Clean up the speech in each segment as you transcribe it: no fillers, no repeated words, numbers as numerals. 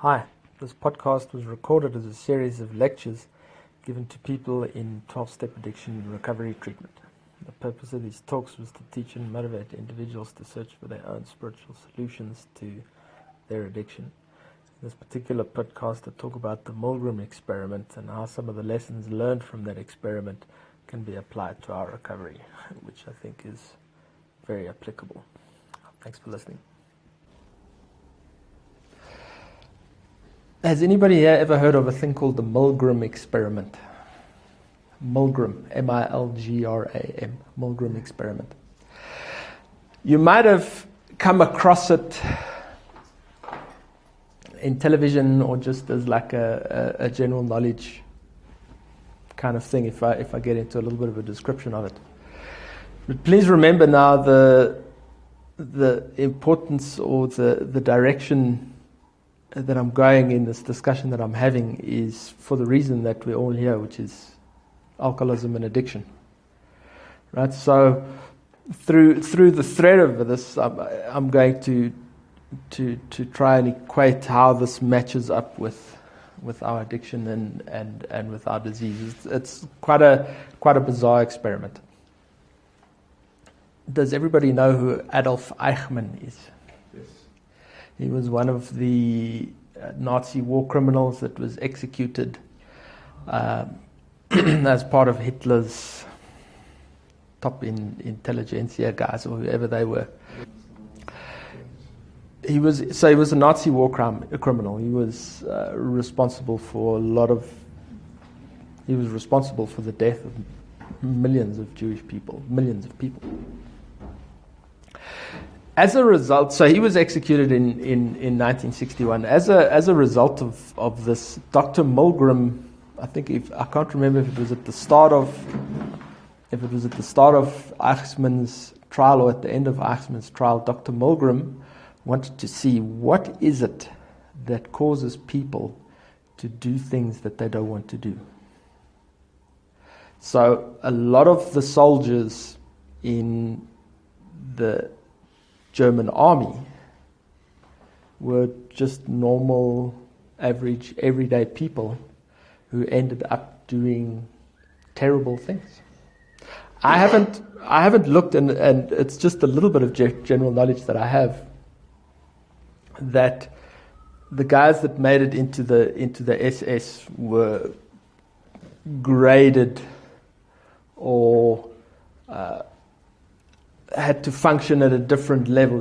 Hi, this podcast was recorded as a series of lectures given to people in 12-step addiction recovery treatment. The purpose of these talks was to teach and motivate individuals to search for their own spiritual solutions to their addiction. In this particular podcast, I talk about the Milgram experiment and how some of the lessons learned from that experiment can be applied to our recovery, which I think is very applicable. Thanks for listening. Has anybody here ever heard of a thing called the Milgram experiment? Milgram, M-I-L-G-R-A-M, Milgram experiment. You might have come across it in television or just as like a general knowledge kind of thing if I get into a little bit of a description of it. But please remember now the importance or the direction that I'm going in this discussion that I'm having is for the reason that we're all here, which is alcoholism and addiction. Right? So through the thread of this, I'm going to try and equate how this matches up with our addiction and with our disease. It's quite a bizarre experiment. Does everybody know who Adolf Eichmann is? Yes. He was one of the Nazi war criminals that was executed as part of Hitler's top intelligentsia guys or whoever they were. He was a Nazi war criminal. He was responsible for He was responsible for the death of millions of Jewish people, millions of people. As a result, so he was executed in 1961. As a result of this, Dr. Milgram, I can't remember if it was at the start of Eichmann's trial or at the end of Eichmann's trial. Dr. Milgram wanted to see what is it that causes people to do things that they don't want to do. So a lot of the soldiers in the German army were just normal, average, everyday people who ended up doing terrible things. I haven't looked, and it's just a little bit of general knowledge that I have, that the guys that made it into the SS were graded or had to function at a different level.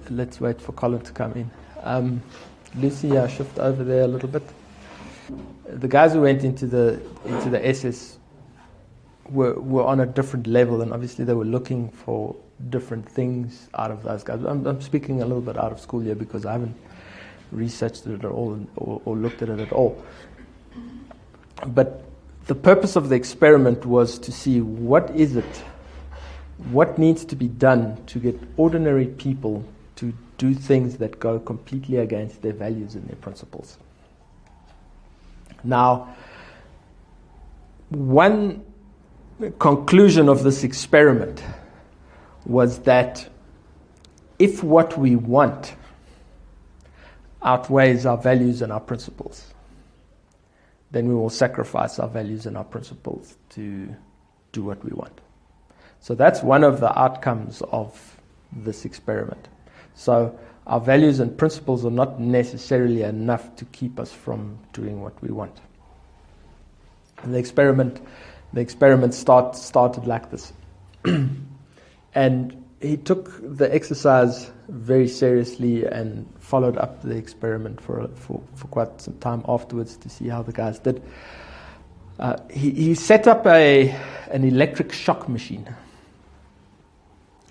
Let's wait for Colin to come in. Lucy, I'll shift over there a little bit. The guys who went into the SS were on a different level, and obviously they were looking for different things out of those guys. I'm speaking a little bit out of school here because I haven't researched it at all or looked at it at all. But the purpose of the experiment was to see what needs to be done to get ordinary people to do things that go completely against their values and their principles. Now, one conclusion of this experiment was that if what we want outweighs our values and our principles, then we will sacrifice our values and our principles to do what we want. So that's one of the outcomes of this experiment. So our values and principles are not necessarily enough to keep us from doing what we want. And the experiment started like this. And he took the exercise very seriously and followed up the experiment for quite some time afterwards to see how the guys did. He set up an electric shock machine.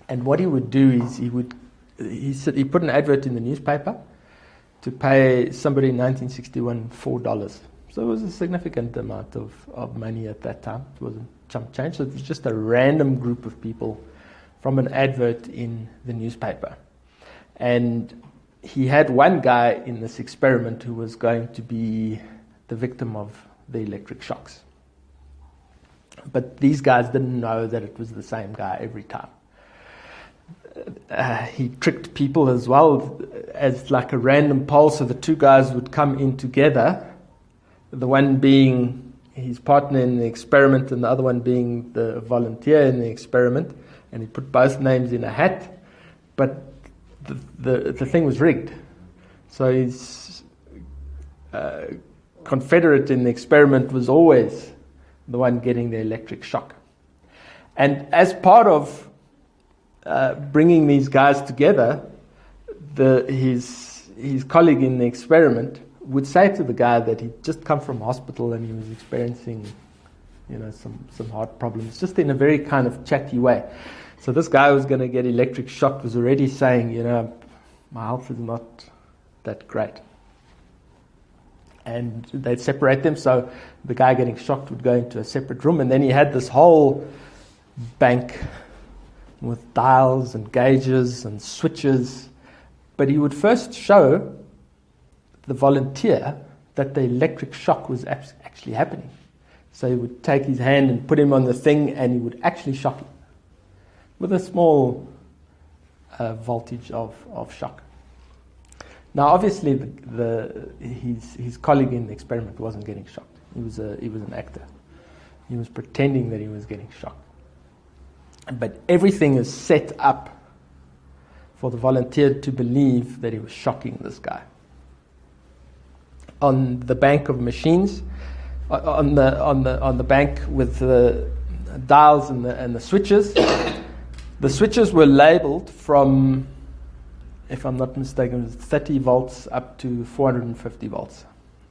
And what he would do is he put an advert in the newspaper to pay somebody in 1961 $4. So it was a significant amount of money at that time. It wasn't chump change. So it was just a random group of people from an advert in the newspaper. And he had one guy in this experiment who was going to be the victim of the electric shocks. But these guys didn't know that it was the same guy every time. he tricked people as well as like a random poll, so the two guys would come in together, the one being his partner in the experiment and the other one being the volunteer in the experiment, and he put both names in a hat, but the thing was rigged. So his confederate in the experiment was always the one getting the electric shock. And as part of bringing these guys together, his colleague in the experiment would say to the guy that he'd just come from hospital and he was experiencing, some heart problems, just in a very kind of chatty way. So this guy who was going to get electric shocked was already saying, my health is not that great. And they'd separate them, so the guy getting shocked would go into a separate room, and then he had this whole bank with dials and gauges and switches, but he would first show the volunteer that the electric shock was actually happening. So he would take his hand and put him on the thing, and he would actually shock him with a small voltage of shock. Now, obviously, his colleague in the experiment wasn't getting shocked. He was an actor. He was pretending that he was getting shocked. But everything is set up for the volunteer to believe that he was shocking this guy. On the bank of machines, on the bank with the dials and the switches, the switches were labeled from, if I'm not mistaken, it was 30 volts up to 450 volts.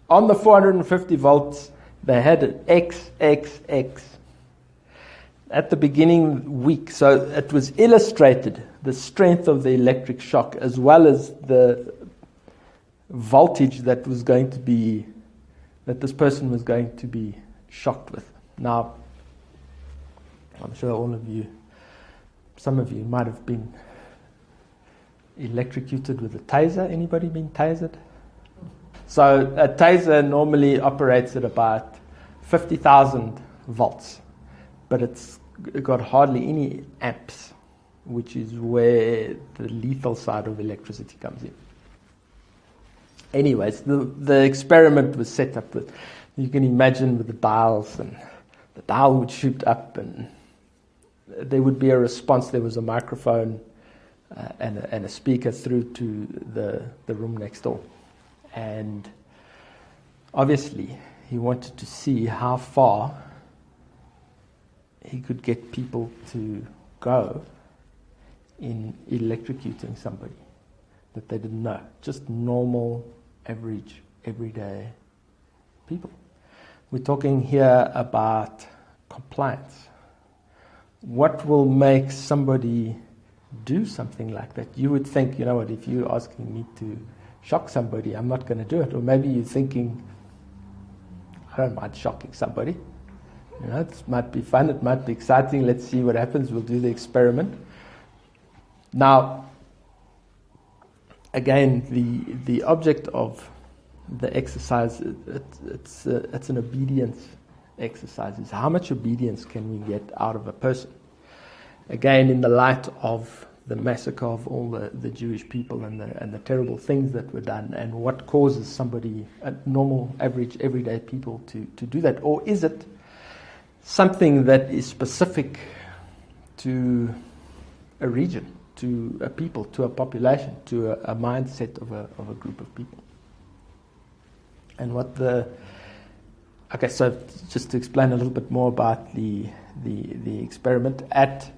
On the 450 volts, they had an XXX at the beginning week. So it was illustrated, the strength of the electric shock, as well as the voltage that this person was going to be shocked with. Now, I'm sure some of you might have been electrocuted with a taser. Anybody been tasered? So a taser normally operates at about 50,000 volts, but it's got hardly any amps, which is where the lethal side of electricity comes in. Anyways, the experiment was set up with, you can imagine, with the dials, and the dial would shoot up and there would be a response. There was a microphone and a speaker through to the room next door. And obviously, he wanted to see how far he could get people to go in electrocuting somebody that they didn't know. Just normal, average, everyday people. We're talking here about compliance. What will make somebody do something like that? You would think, if you're asking me to shock somebody, I'm not going to do it. Or maybe you're thinking, I don't mind shocking somebody. It might be fun, it might be exciting, let's see what happens, we'll do the experiment. Now, again, the object of the exercise, it's an obedience exercise. Is how much obedience can we get out of a person? Again, in the light of the massacre of all the Jewish people and the terrible things that were done, and what causes somebody, a normal, average, everyday people to do that? Or is it something that is specific to a region, to a people, to a population, to a mindset of a group of people? And so just to explain a little bit more about the experiment, at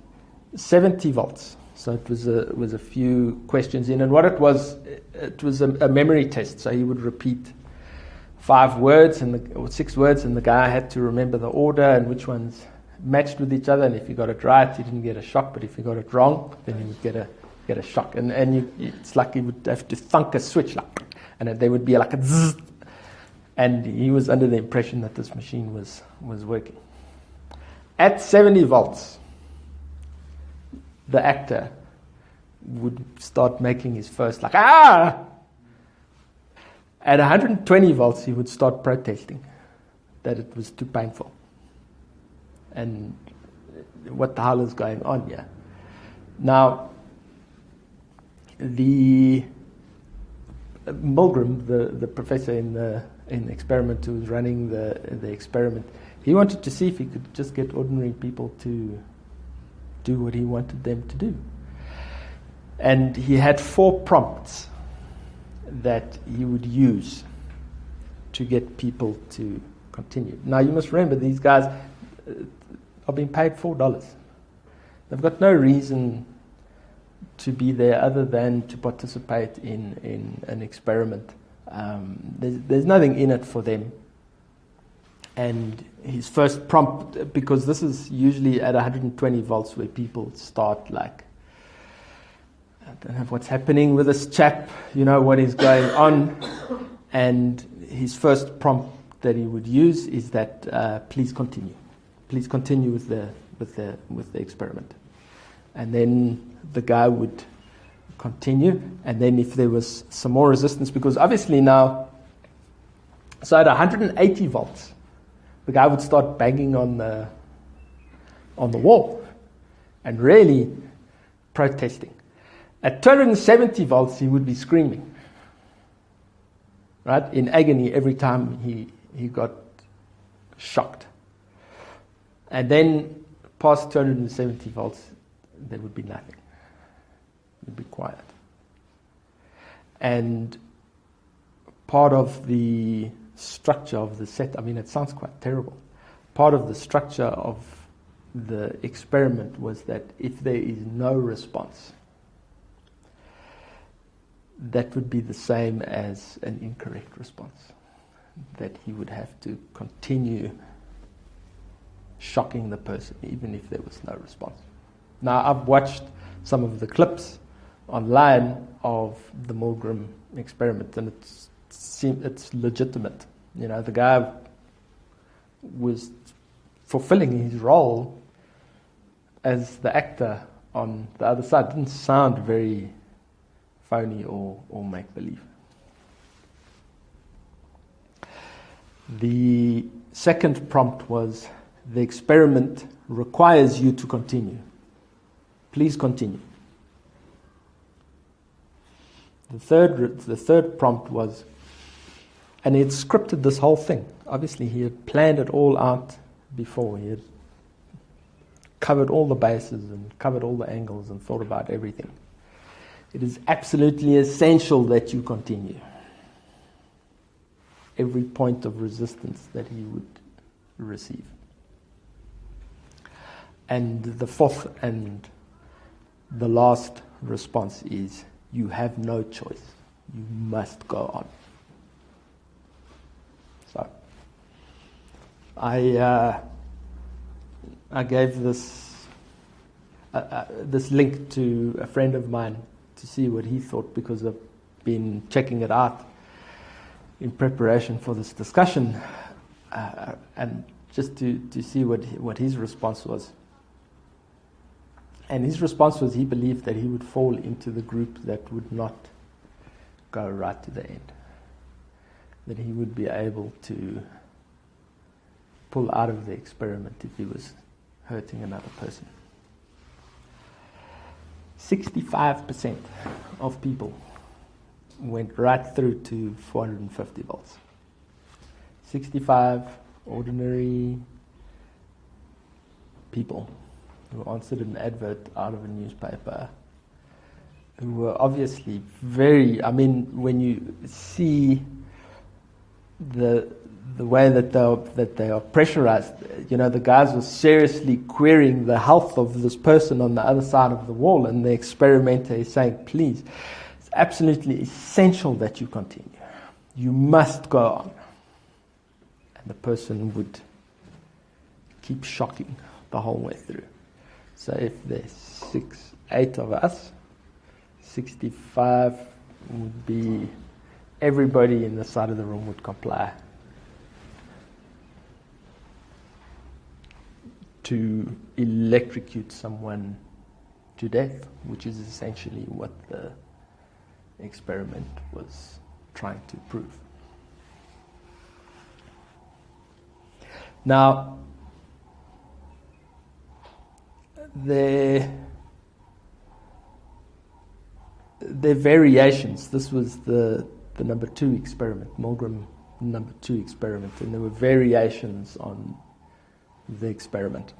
70 volts, so it was a few questions in, and what it was a memory test. So he would repeat 5 words or 6 words, and the guy had to remember the order and which ones matched with each other. And if he got it right, he didn't get a shock, but if he got it wrong, then he would get a shock. And it's like he would have to thunk a switch, and there would be like a zzz. And he was under the impression that this machine was working. At 70 volts, the actor would start making his first ah! At 120 volts, he would start protesting that it was too painful. And what the hell is going on here? Now, the Milgram, the professor in the experiment who was running the experiment, he wanted to see if he could just get ordinary people to do what he wanted them to do. And he had 4 prompts that he would use to get people to continue. Now you must remember, these guys are being paid $4. They've got no reason to be there other than to participate in an experiment. There's nothing in it for them. And his first prompt, because this is usually at 120 volts where people start like, I don't know what's happening with this chap, what is going on. And his first prompt that he would use is that please continue with the experiment. And then the guy would continue, and then if there was some more resistance, because obviously now, so at 180 volts, the guy would start banging on the wall and really protesting. At 270 volts, he would be screaming, right, in agony every time he got shocked. And then past 270 volts, there would be nothing. It would be quiet. And part of the structure of the set, it sounds quite terrible. Part of the structure of the experiment was that if there is no response, that would be the same as an incorrect response. That he would have to continue shocking the person even if there was no response. Now, I've watched some of the clips online of the Milgram experiment, and it's legitimate. The guy was fulfilling his role as the actor on the other side. It didn't sound very phony or make-believe. The second prompt was, the experiment requires you to continue. Please continue. The third prompt was, and he had scripted this whole thing. Obviously, he had planned it all out before. He had covered all the bases and covered all the angles and thought about everything. It is absolutely essential that you continue. Every point of resistance that he would receive. And the fourth and the last response is, you have no choice. You must go on. So, I gave this link to a friend of mine to see what he thought, because I've been checking it out in preparation for this discussion, and just to see what his response was. And his response was, he believed that he would fall into the group that would not go right to the end. That he would be able to pull out of the experiment if he was hurting another person. 65% of people went right through to 450 volts. 65 ordinary people who answered an advert out of a newspaper, who were obviously when you see the way that they are pressurized, the guys were seriously querying the health of this person on the other side of the wall, and the experimenter is saying, please, it's absolutely essential that you continue. You must go on. And the person would keep shocking the whole way through. So if there's 8 of us, 65 would be, everybody in the side of the room would comply to electrocute someone to death, which is essentially what the experiment was trying to prove. Now, there are variations. This was the number 2 experiment, Milgram number 2 experiment, and there were variations on the experiment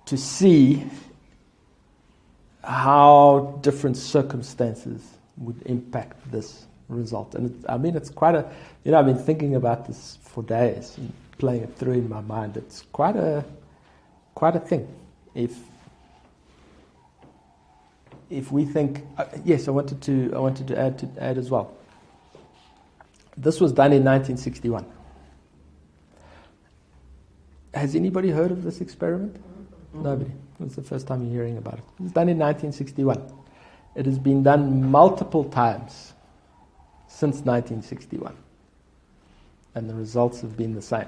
to see how different circumstances would impact this result. And it's quite a, I've been thinking about this for days and playing it through in my mind. It's quite a thing. If we think, yes, I wanted to add as well. This was done in 1961. Has anybody heard of this experiment? Mm-hmm. Nobody. It's the first time you're hearing about it. It was done in 1961. It has been done multiple times since 1961. And the results have been the same.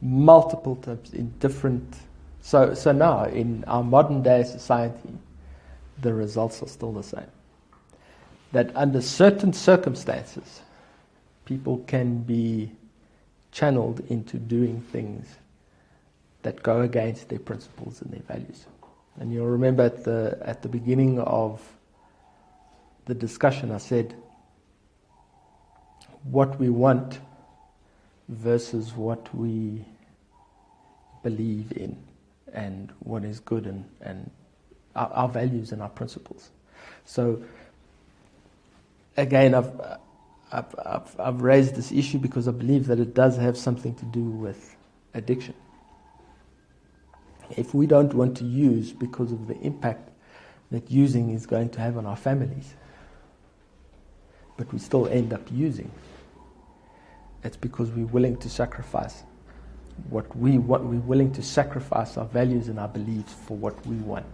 Multiple times in different... So now, in our modern day society, the results are still the same. That under certain circumstances, people can be channeled into doing things that go against their principles and their values. And you'll remember at the beginning of the discussion, I said what we want versus what we believe in, and what is good, and our values and our principles. So again, I've raised this issue because I believe that it does have something to do with addiction. If we don't want to use because of the impact that using is going to have on our families, but we still end up using, it's because we're willing to sacrifice what we want. We're willing to sacrifice our values and our beliefs for what we want.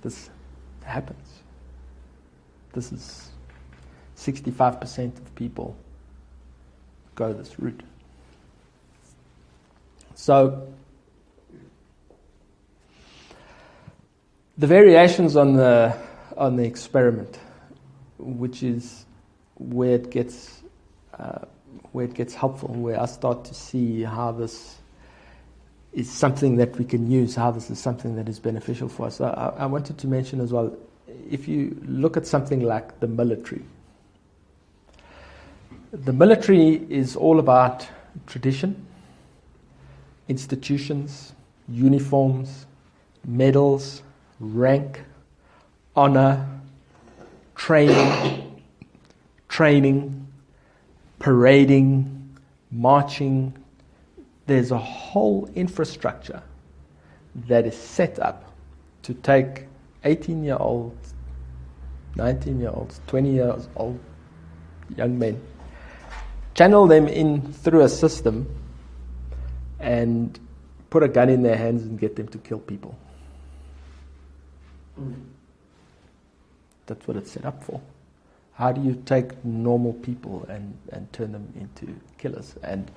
This happens. This is 65% of people go this route. So the variations on the experiment, which is where it gets helpful, where I start to see how this is something that we can use, how this is something that is beneficial for us. I wanted to mention as well, if you look at something like the military is all about tradition, institutions, uniforms, medals, rank, honor, training, parading, marching. There's a whole infrastructure that is set up to take 18-year-olds, 19-year-olds, 20-year-old young men, channel them in through a system and put a gun in their hands and get them to kill people. That's what it's set up for. How do you take normal people and turn them into killers? And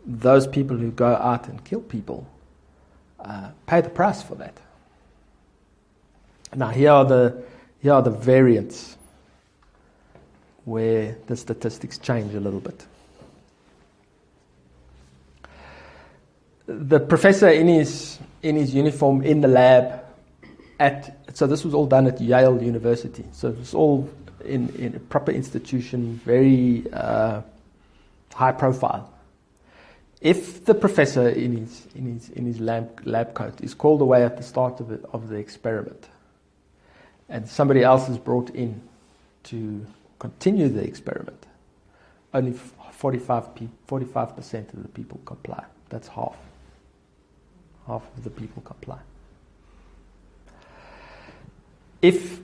those people who go out and kill people pay the price for that. Now here are the variants where the statistics change a little bit. The professor in his uniform in the lab so this was all done at Yale University. So it was all in a proper institution, very high profile. If the professor in his lab coat is called away at the start of the experiment, and somebody else is brought in to continue the experiment, only 45% of the people comply. That's half. Half of the people comply. If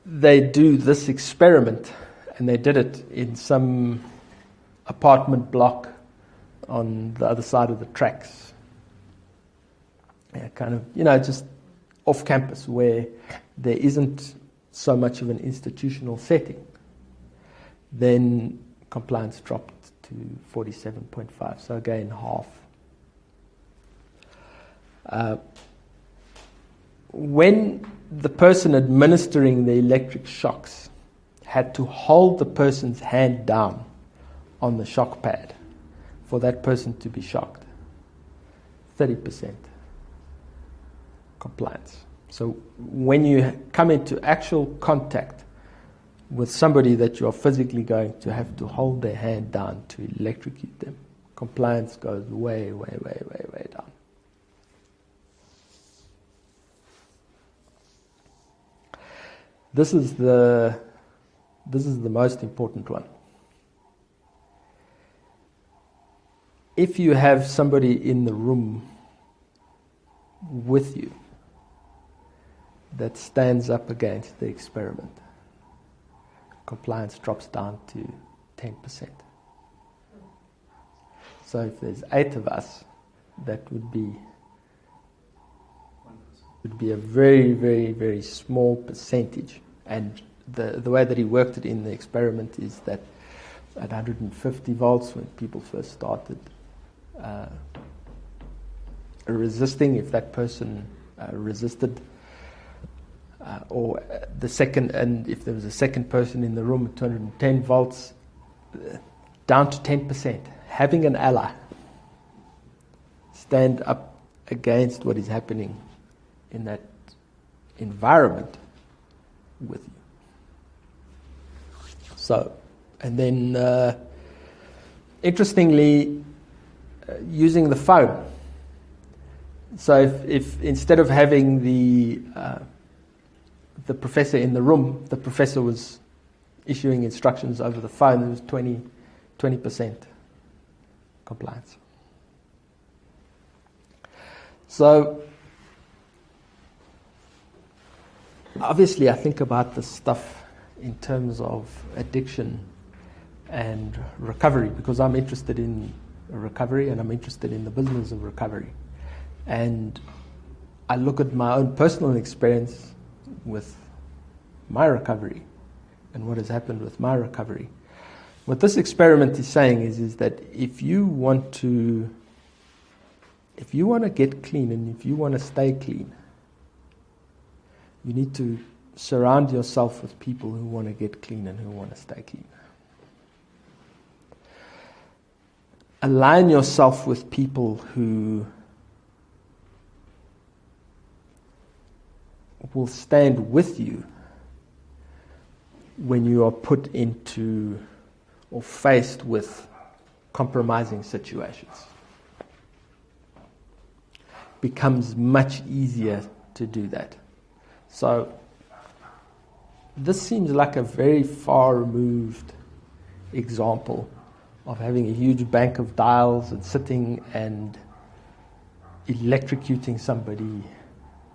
they do this experiment, and they did it in some apartment block on the other side of the tracks, just off campus where there isn't so much of an institutional setting, then compliance dropped to 47.5. So again, half. When the person administering the electric shocks had to hold the person's hand down on the shock pad for that person to be shocked, 30% compliance. So when you come into actual contact with somebody that you are physically going to have to hold their hand down to electrocute them, compliance goes way, way, way, way, way down. This is the most important one. If you have somebody in the room with you that stands up against the experiment, compliance drops down to 10%. So if there's 8 of us, that would be a very, very, very small percentage. And the way that he worked it in the experiment is that at 150 volts, when people first started resisting, if that person resisted, or the second, and if there was a second person in the room at 210 volts, down to 10%, having an ally stand up against what is happening in that environment with you. So, and then interestingly, using the phone. So if instead of having the professor in the room, the professor was issuing instructions over the phone, it was 20% compliance. So obviously I think about this stuff in terms of addiction and recovery, because I'm interested in recovery and I'm interested in the business of recovery. And I look at my own personal experience with my recovery and what has happened with my recovery. What this experiment is saying is that if you want to get clean and if you want to stay clean, you need to surround yourself with people who want to get clean and who want to stay clean. Align yourself with people who will stand with you when you are put into or faced with compromising situations. Becomes much easier to do that. So this seems like a very far removed example of having a huge bank of dials and sitting and electrocuting somebody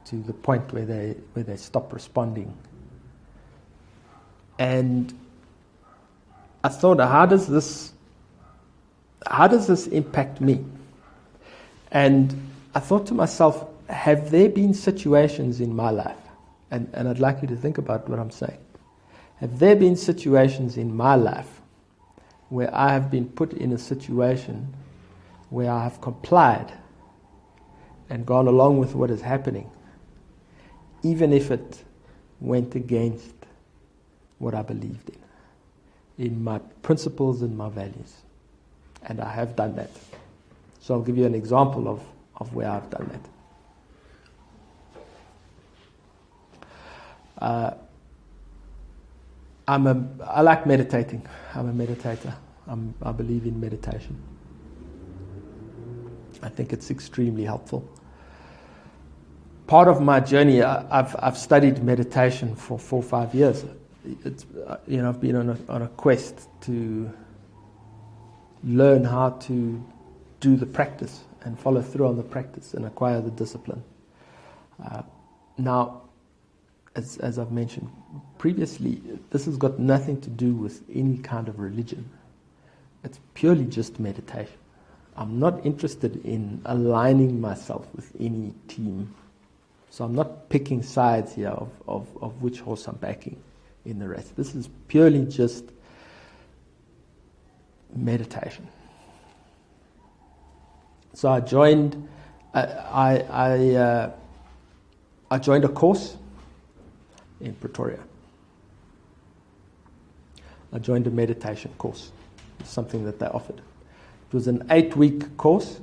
to the point where they stop responding. And I thought, how does this impact me? And I thought to myself, have there been situations in my life, and I'd like you to think about what I'm saying. Have there been situations in my life where I have been put in a situation where I have complied and gone along with what is happening, even if it went against what I believed in my principles and my values? And I have done that. So I'll give you an example of where I've done that. I like meditating. I'm a meditator. I believe in meditation. I think it's extremely helpful. Part of my journey, I've studied meditation for 4 or 5 years. It's I've been on a quest to learn how to do the practice and follow through on the practice and acquire the discipline. Now, as I've mentioned previously, this has got nothing to do with any kind of religion. It's purely just meditation. I'm not interested in aligning myself with any team. So I'm not picking sides here of which horse I'm backing in the race. This is purely just meditation. So I joined I joined a course in Pretoria. I joined a meditation course. It's something that they offered. It was an 8-week course,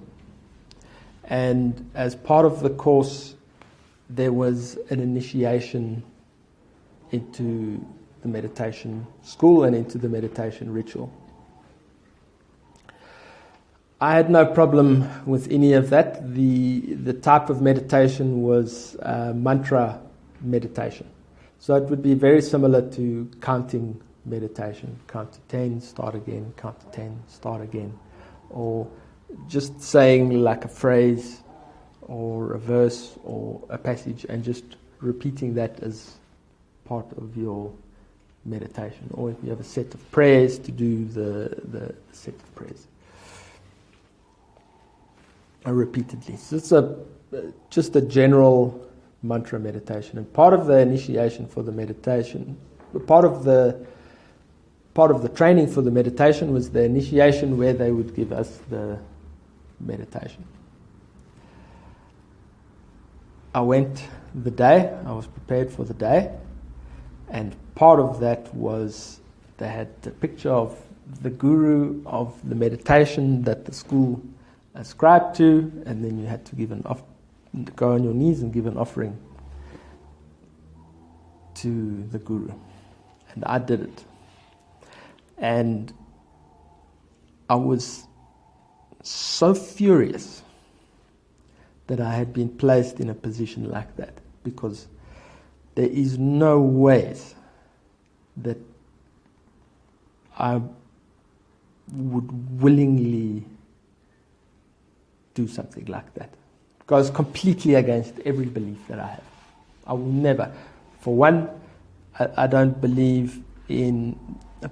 and as part of the course, there was an initiation into the meditation school and into the meditation ritual. I had no problem with any of that. The type of meditation was mantra meditation. So it would be very similar to counting meditation. Count to 10, start again, count to 10, start again. Or just saying like a phrase or a verse or a passage and just repeating that as part of your meditation. Or if you have a set of prayers, to do the set of prayers repeatedly. So it's just a general mantra meditation. And part of the initiation for the meditation, part of the training for the meditation was the initiation where they would give us the meditation. I went the day, I was prepared for the day, and part of that was they had the picture of the guru of the meditation that the school ascribed to, and then you had to go on your knees and give an offering to the guru. And I did it. And I was so furious that I had been placed in a position like that, because there is no ways that I would willingly do something like that. It goes completely against every belief that I have. I will never. For one, I don't believe in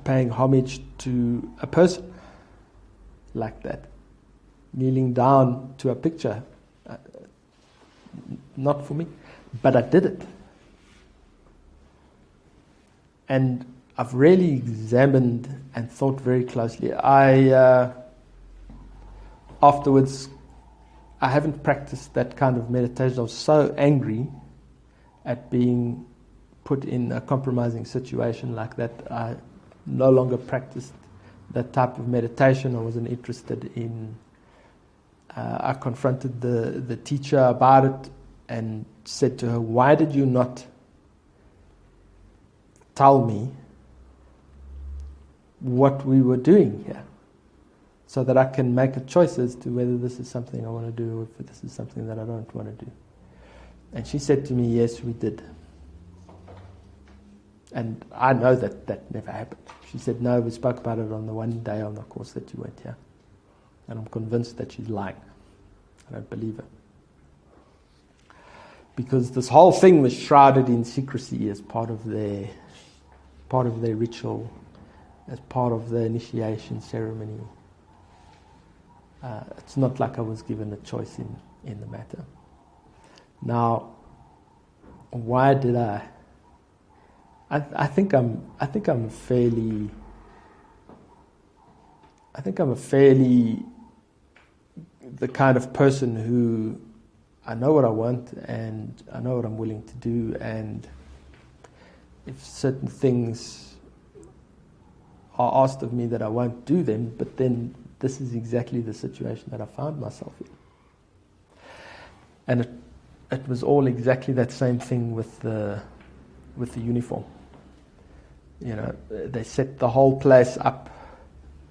paying homage to a person like that. Kneeling down to a picture, not for me, but I did it. And I've really examined and thought very closely. Afterwards, I haven't practiced that kind of meditation. I was so angry at being put in a compromising situation like that. I no longer practiced that type of meditation. I wasn't interested in. I confronted the teacher about it and said to her, "Why did you not tell me what we were doing here, so that I can make a choice as to whether this is something I want to do or if this is something that I don't want to do?" And she said to me, "Yes, we did." And I know that never happened. She said, "No, we spoke about it on the one day on the course that you went here." And I'm convinced that she's lying. I don't believe her. Because this whole thing was shrouded in secrecy as part of their ritual, as part of the initiation ceremony. It's not like I was given a choice in the matter. Now, why did I think I'm a fairly the kind of person who I know what I want and I know what I'm willing to do, and if certain things are asked of me that I won't do them, but then this is exactly the situation that I found myself in. And it was all exactly that same thing with the uniform. You know, they set the whole place up.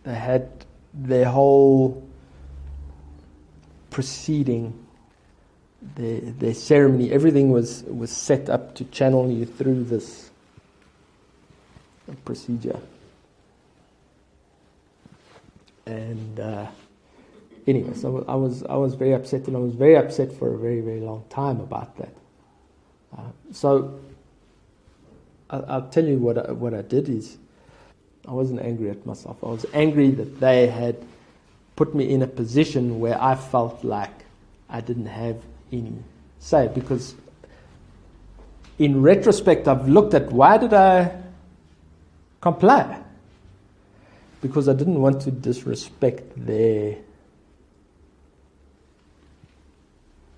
They had their whole proceeding, their ceremony, everything was set up to channel you through this procedure. And anyway, so I was very upset, and I was very upset for a very, very long time about that. So I'll tell you what I did is, I wasn't angry at myself. I was angry that they had put me in a position where I felt like I didn't have any say. Because in retrospect, I've looked at why did I comply? Because I didn't want to disrespect their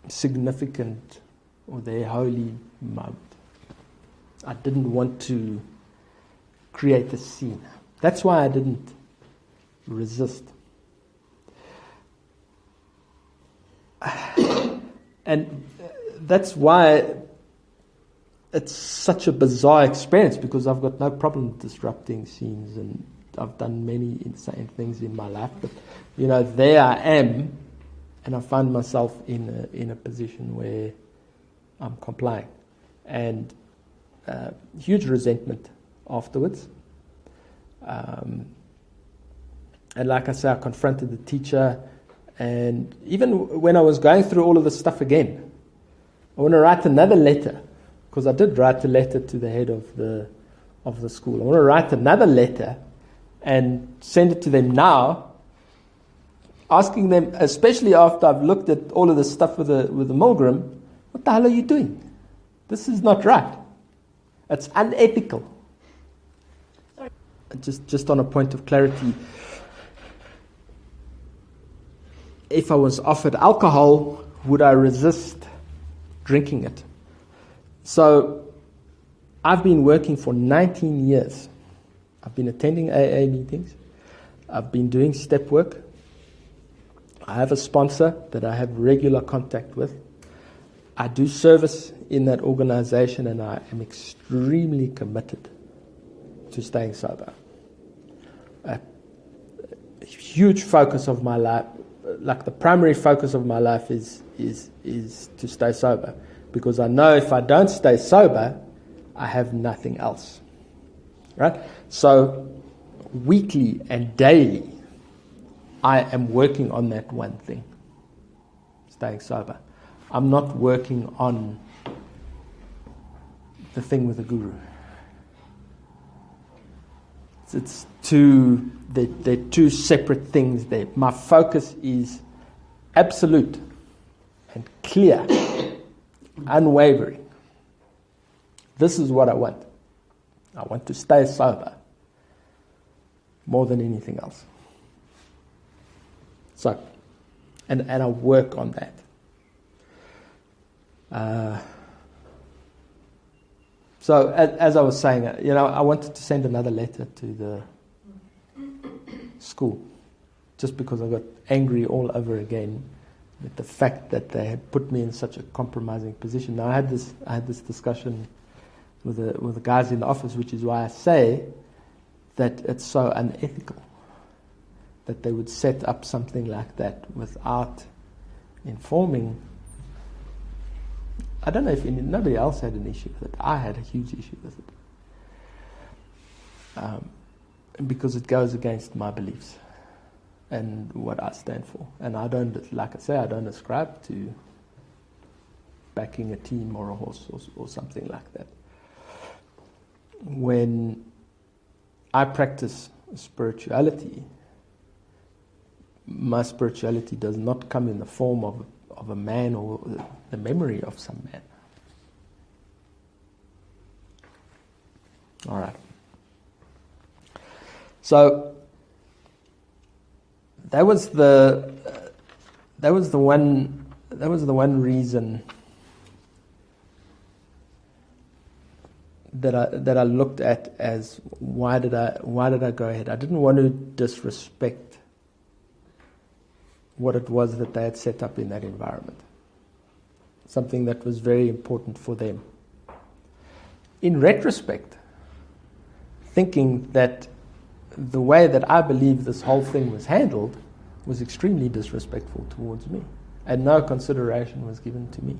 significant or their holy moment. I didn't want to create a scene. That's why I didn't resist. And that's why it's such a bizarre experience, because I've got no problem disrupting scenes, and I've done many insane things in my life. But there I am, and I find myself in a position where I'm complying, and huge resentment afterwards. And like I say, I confronted the teacher, and even when I was going through all of this stuff again, I want to write another letter, because I did write a letter to the head of the school. I want to write another letter and send it to them now, asking them, especially after I've looked at all of this stuff with the Milgram, what the hell are you doing? This is not right. It's unethical. Sorry. Just on a point of clarity, if I was offered alcohol, would I resist drinking it? So, I've been working for 19 years. I've been attending AA meetings. I've been doing step work. I have a sponsor that I have regular contact with. I do service in that organization, and I am extremely committed to staying sober. A huge focus of my life, like the primary focus of my life, is to stay sober. Because I know if I don't stay sober, I have nothing else. Right? So, weekly and daily, I am working on that one thing, staying sober. I'm not working on the thing with the guru. They're two separate things there. My focus is absolute and clear, unwavering. This is what I want. I want to stay sober more than anything else. So, and I work on that. So, as I was saying, I wanted to send another letter to the school, just because I got angry all over again with the fact that they had put me in such a compromising position. Now, I had this discussion with the guys in the office, which is why I say that it's so unethical that they would set up something like that without informing. I don't know if nobody else had an issue with it. I had a huge issue with it. Because it goes against my beliefs and what I stand for. And I don't, like I say, I don't ascribe to backing a team or a horse or something like that. When I practice spirituality, my spirituality does not come in the form of a man or the memory of some man. All right. So that was the one reason that I looked at as why did I go ahead? I didn't want to disrespect what it was that they had set up in that environment. Something that was very important for them. In retrospect, thinking that the way that I believe this whole thing was handled was extremely disrespectful towards me, and no consideration was given to me.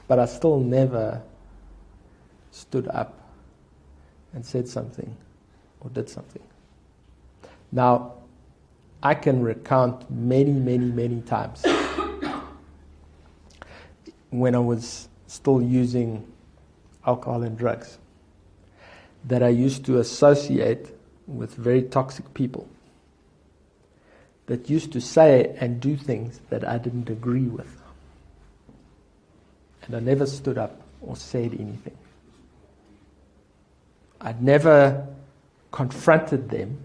But I still never stood up and said something or did something. Now, I can recount many times when I was still using alcohol and drugs that I used to associate with very toxic people that used to say and do things that I didn't agree with. And I never stood up or said anything. I'd never confronted them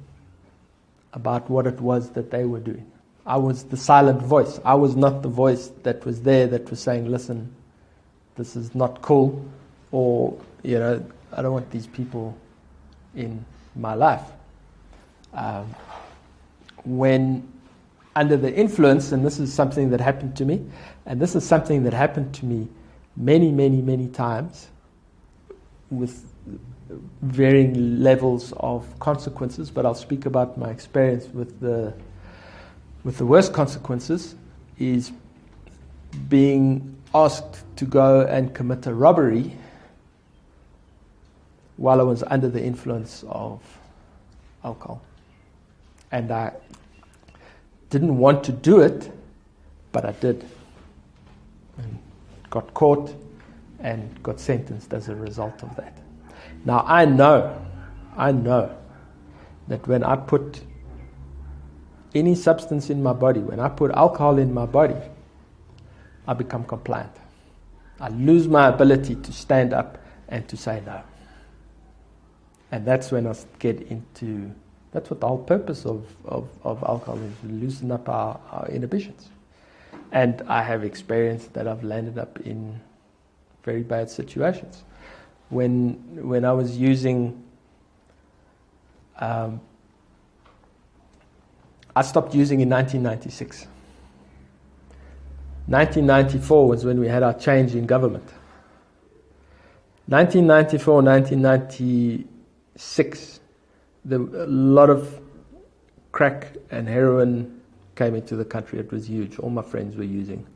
about what it was that they were doing. I was the silent voice. I was not the voice that was there that was saying, listen, this is not cool, or, I don't want these people in my life. When under the influence, and this is something that happened to me, and this is something that happened to me many, many, many times with varying levels of consequences, but I'll speak about my experience with the worst consequences, is being asked to go and commit a robbery while I was under the influence of alcohol. And I didn't want to do it, but I did. And got caught and got sentenced as a result of that. Now I know that when I put any substance in my body, when I put alcohol in my body, I become compliant. I lose my ability to stand up and to say no. And that's when I get into, that's what the whole purpose of alcohol is, to loosen up our inhibitions. And I have experienced that I've landed up in very bad situations. When I was using, I stopped using in 1996. 1994 was when we had our change in government. 1994, 1996, a lot of crack and heroin came into the country. It was huge. All my friends were using.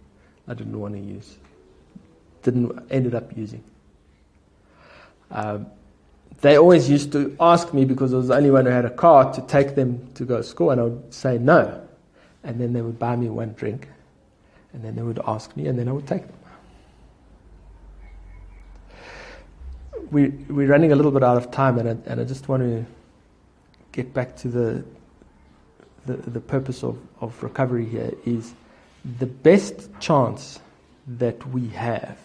I didn't want to use. Ended up using. They always used to ask me, because I was the only one who had a car, to take them to go to school, and I would say no. And then they would buy me one drink, and then they would ask me, and then I would take them. We're running a little bit out of time, and I just want to get back to the purpose of recovery here. Is the best chance that we have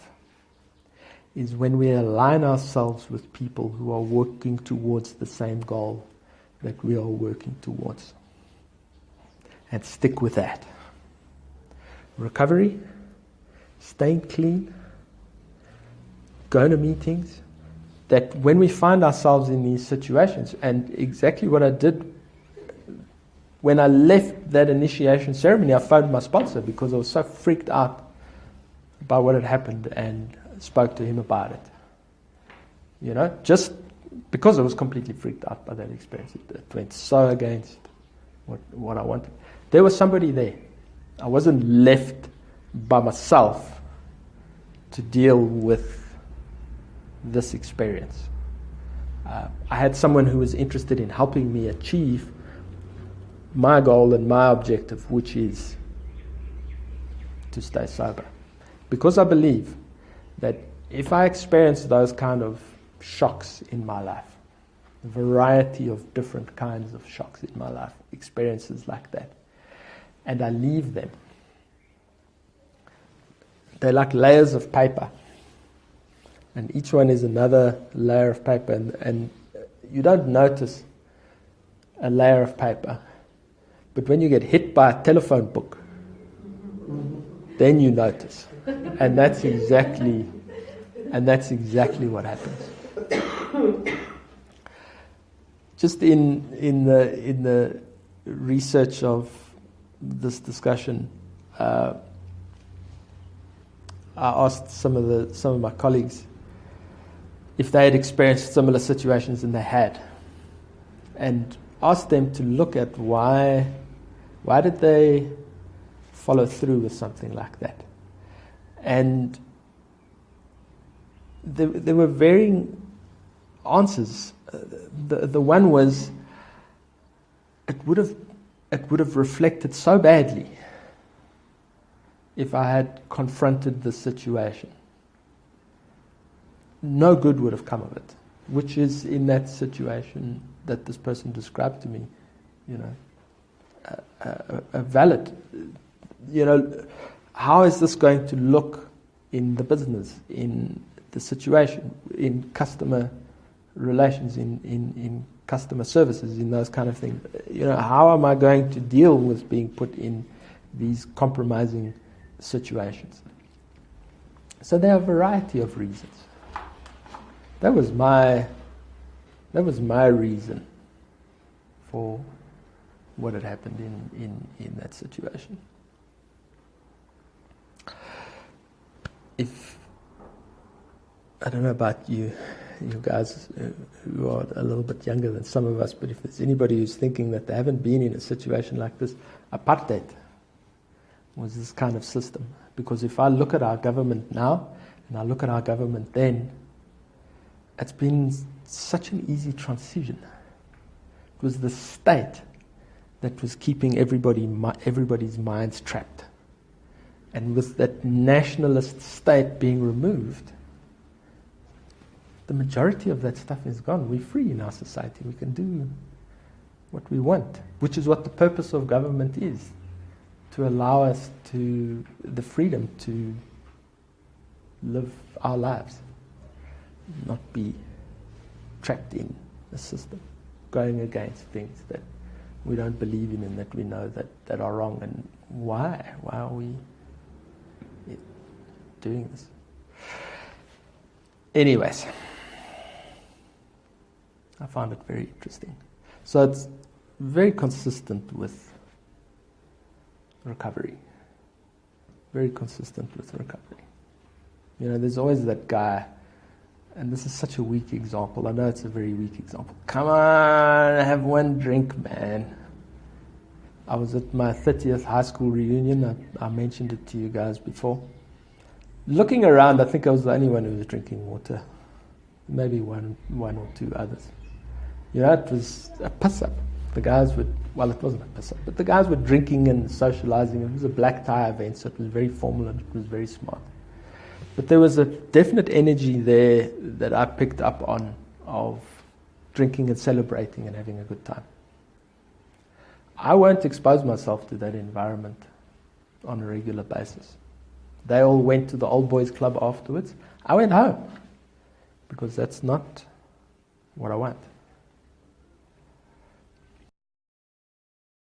is when we align ourselves with people who are working towards the same goal that we are working towards. And stick with that. Recovery, staying clean, going to meetings, that when we find ourselves in these situations, and exactly what I did when I left that initiation ceremony, I phoned my sponsor because I was so freaked out by what had happened, and spoke to him about it. You know, just because I was completely freaked out by that experience. It went so against what I wanted. There was somebody there. I wasn't left by myself to deal with this experience. I had someone who was interested in helping me achieve my goal and my objective, which is to stay sober. Because I believe that if I experience those kind of shocks in my life, a variety of different kinds of shocks in my life, experiences like that, and I leave them, they're like layers of paper, and each one is another layer of paper, and you don't notice a layer of paper, but when you get hit by a telephone book, then you notice. And that's exactly what happens. Just in the research of this discussion, I asked some of my colleagues if they had experienced similar situations, and they had, and asked them to look at why did they follow through with something like that. And there were varying answers. The one was, it would have reflected so badly if I had confronted the situation. No good would have come of it, which is in that situation that this person described to me, you know, a valid, you know, how is this going to look in the business, in the situation, in customer relations, in customer services, in those kind of things? You know, how am I going to deal with being put in these compromising situations? So there are a variety of reasons. That was my reason for what had happened in that situation. If I don't know about you guys who are a little bit younger than some of us, but if there's anybody who's thinking that they haven't been in a situation like this, apartheid was this kind of system. Because if I look at our government now, and I look at our government then, it's been such an easy transition. It was the state that was keeping everybody's minds trapped. And with that nationalist state being removed, the majority of that stuff is gone. We're free in our society. We can do what we want, which is what the purpose of government is, to allow us to the freedom to live our lives, not be trapped in a system, going against things that we don't believe in and that we know that are wrong. And why are we doing this? Anyways, I found it very interesting. So it's very consistent with recovery. Very consistent with recovery. You know, there's always that guy, and this is such a weak example. I know it's a very weak example. Come on, have one drink, man. I was at my 30th high school reunion. I mentioned it to you guys before. Looking around, I think I was the only one who was drinking water. Maybe one or two others. You know, it was a piss-up. The guys would, well, it wasn't a piss-up, but the guys were drinking and socializing. It was a black tie event, so it was very formal and it was very smart. But there was a definite energy there that I picked up on, of drinking and celebrating and having a good time. I won't expose myself to that environment on a regular basis. They all went to the old boys club afterwards. I went home because that's not what I want.